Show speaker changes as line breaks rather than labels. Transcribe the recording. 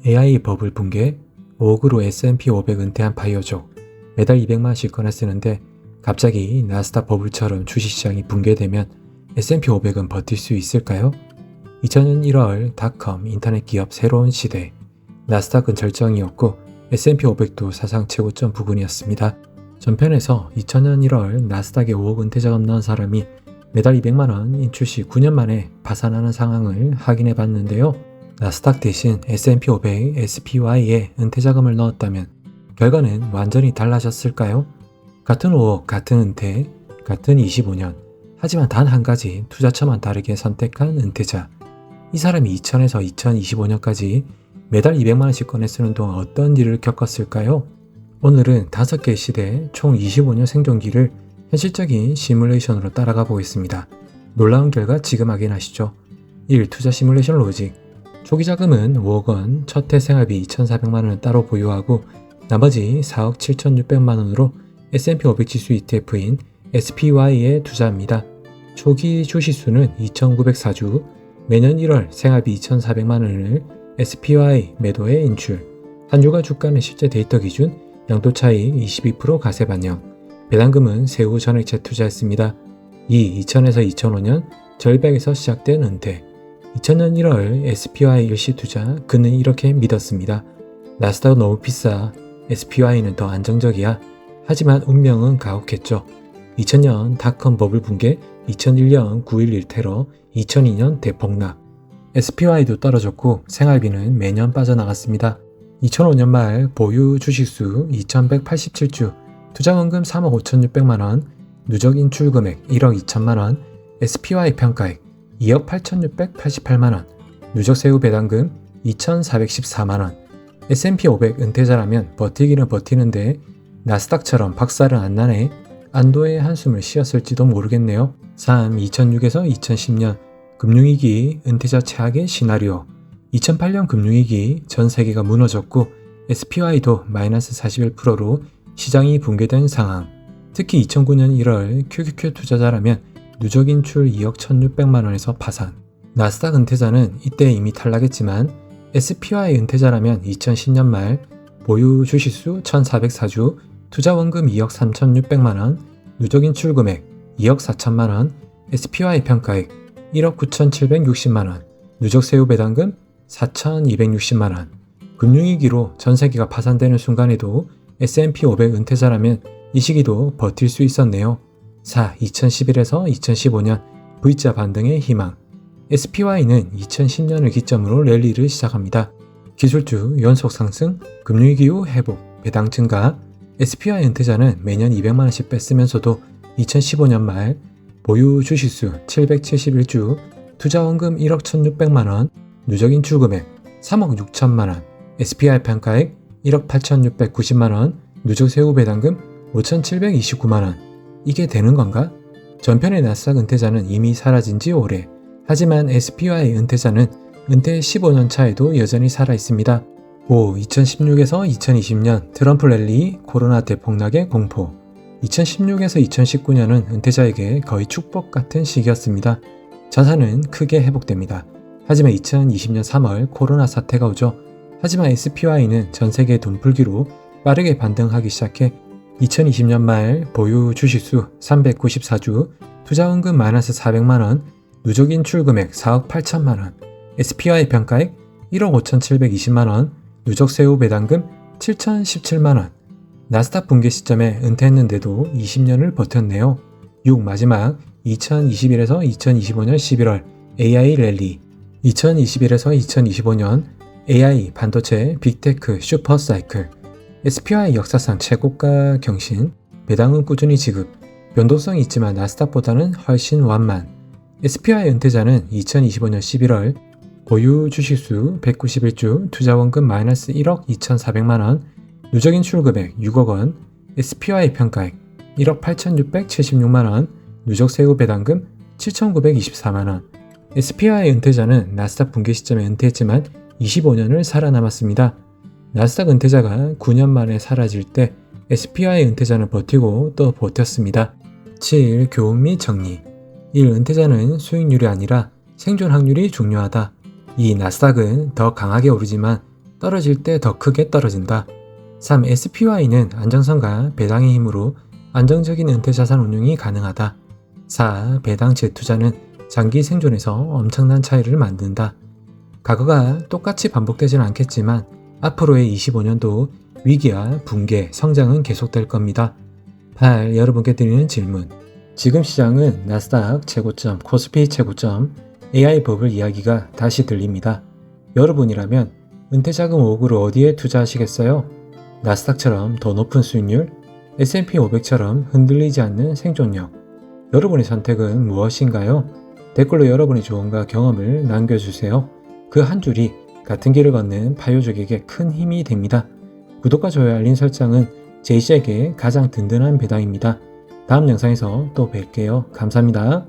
AI 버블 붕괴, 5억으로 S&P 500 은퇴한 바이오족, 매달 200만원씩 꺼내 쓰는데 갑자기 나스닥 버블처럼 주식시장이 붕괴되면 S&P 500은 버틸 수 있을까요? 2000년 1월 닷컴 인터넷 기업 새로운 시대, 나스닥은 절정이었고 S&P 500도 사상 최고점 부근이었습니다. 전편에서 2000년 1월 나스닥에 5억 은퇴 자금 넣은 사람이 매달 200만원 인출 시 9년 만에 파산하는 상황을 확인해 봤는데요. 나스닥 대신 S&P 500 SPY에 은퇴 자금을 넣었다면 결과는 완전히 달라졌을까요? 같은 5억, 같은 은퇴, 같은 25년. 하지만 단 한 가지 투자처만 다르게 선택한 은퇴자. 이 사람이 2000에서 2025년까지 매달 200만원씩 꺼내 쓰는 동안 어떤 일을 겪었을까요? 오늘은 5개의 시대 총 25년 생존기를 현실적인 시뮬레이션으로 따라가 보겠습니다. 놀라운 결과 지금 확인하시죠. 1. 투자 시뮬레이션 로직. 초기 자금은 5억원, 첫해 생활비 2,400만원을 따로 보유하고 나머지 4억 7,600만원으로 S&P 500 지수 ETF인 SPY에 투자합니다. 초기 주식수는 2,904주, 매년 1월 생활비 2,400만원을 SPY 매도에 인출, 한 주가 주가는 실제 데이터 기준, 양도 차익 22% 가세 반영, 배당금은 세후 전액채 투자했습니다. 2. 2000에서 2005년 절벽에서 시작된 은퇴. 2000년 1월 SPY 일시 투자, 그는 이렇게 믿었습니다. 나스닥은 너무 비싸, SPY는 더 안정적이야. 하지만 운명은 가혹했죠. 2000년 닷컴 버블 붕괴, 2001년 9.11 테러, 2002년 대폭락. SPY도 떨어졌고 생활비는 매년 빠져나갔습니다. 2005년 말 보유 주식수 2187주, 투자원금 3억 5600만원, 누적 인출 금액 1억 2천만원, SPY 평가액 2억 8688만원, 누적 세후 배당금 2414만원. S&P 500 은퇴자라면 버티기는 버티는데 나스닥처럼 박살은 안 나네. 안도의 한숨을 쉬었을지도 모르겠네요. 3. 2006에서 2010년 금융위기 은퇴자 최악의 시나리오. 2008년 금융위기 전 세계가 무너졌고 SPY도 마이너스 41%로 시장이 붕괴된 상황. 특히 2009년 1월 QQQ 투자자라면 누적 인출 2억 1600만원에서 파산. 나스닥 은퇴자는 이때 이미 탈락했지만 SPY 은퇴자라면 2010년 말 보유 주식수 1404주, 투자원금 2억 3600만원, 누적 인출 금액 2억 4천만원, SPY 평가액 1억 9760만원, 누적 세후 배당금 4260만원. 금융위기로 전세계가 파산되는 순간에도 S&P 500 은퇴자라면 이 시기도 버틸 수 있었네요. 4. 2011에서 2015년 V자 반등의 희망. SPY는 2010년을 기점으로 랠리를 시작합니다. 기술주 연속 상승, 금융위기 후 회복, 배당 증가. SPY 은퇴자는 매년 200만원씩 뺐으면서도 2015년 말 보유 주식수 771주, 투자원금 1억 1600만원, 누적 인출 금액 3억 6천만원, SPY 평가액 1억 8690만원, 누적 세후 배당금 5729만원. 이게 되는 건가? 전편의 나스닥 은퇴자는 이미 사라진 지 오래. 하지만 SPY 은퇴자는 은퇴 15년 차에도 여전히 살아있습니다. 5. 2016에서 2020년 트럼프 랠리, 코로나 대폭락의 공포. 2016에서 2019년은 은퇴자에게 거의 축복 같은 시기였습니다. 자산은 크게 회복됩니다. 하지만 2020년 3월 코로나 사태가 오죠. 하지만 SPY는 전세계 돈풀기로 빠르게 반등하기 시작해 2020년 말 보유 주식수 394주, 투자원금 마이너스 400만원, 누적 인출 금액 4억 8천만원, SPY 평가액 1억 5720만원, 누적 세후 배당금 7017만원. 나스닥 붕괴 시점에 은퇴했는데도 20년을 버텼네요. 6. 마지막 2021에서 2025년 11월 AI 랠리. 2021에서 2025년 AI, 반도체, 빅테크, 슈퍼사이클. SPY 역사상 최고가 경신, 배당은 꾸준히 지급, 변동성이 있지만 나스닥보다는 훨씬 완만. SPY 은퇴자는 2025년 11월 보유 주식수 191주, 투자원금 마이너스 1억 2400만원, 누적 인출 금액 6억원, SPY 평가액 1억 8676만원, 누적 세후 배당금 7924만원. SPY 은퇴자는 나스닥 붕괴 시점에 은퇴했지만 25년을 살아남았습니다. 나스닥 은퇴자가 9년 만에 사라질 때 SPY 은퇴자는 버티고 또 버텼습니다. 7. 교훈 및 정리. 1. 은퇴자는 수익률이 아니라 생존 확률이 중요하다. 2. 나스닥은 더 강하게 오르지만 떨어질 때 더 크게 떨어진다. 3. SPY는 안정성과 배당의 힘으로 안정적인 은퇴자산 운용이 가능하다. 4. 배당 재투자는 장기 생존에서 엄청난 차이를 만든다. 과거가 똑같이 반복되지는 않겠지만 앞으로의 25년도 위기와 붕괴, 성장은 계속될 겁니다. 8. 여러분께 드리는 질문. 지금 시장은 나스닥 최고점, 코스피 최고점, AI 버블 이야기가 다시 들립니다. 여러분이라면 은퇴자금 5억으로 어디에 투자하시겠어요? 나스닥처럼 더 높은 수익률, S&P 500처럼 흔들리지 않는 생존력. 여러분의 선택은 무엇인가요? 댓글로 여러분의 조언과 경험을 남겨주세요. 그 한 줄이 같은 길을 걷는 파요족에게 큰 힘이 됩니다. 구독과 좋아요, 알림 설정은 제이씨에게 가장 든든한 배당입니다. 다음 영상에서 또 뵐게요. 감사합니다.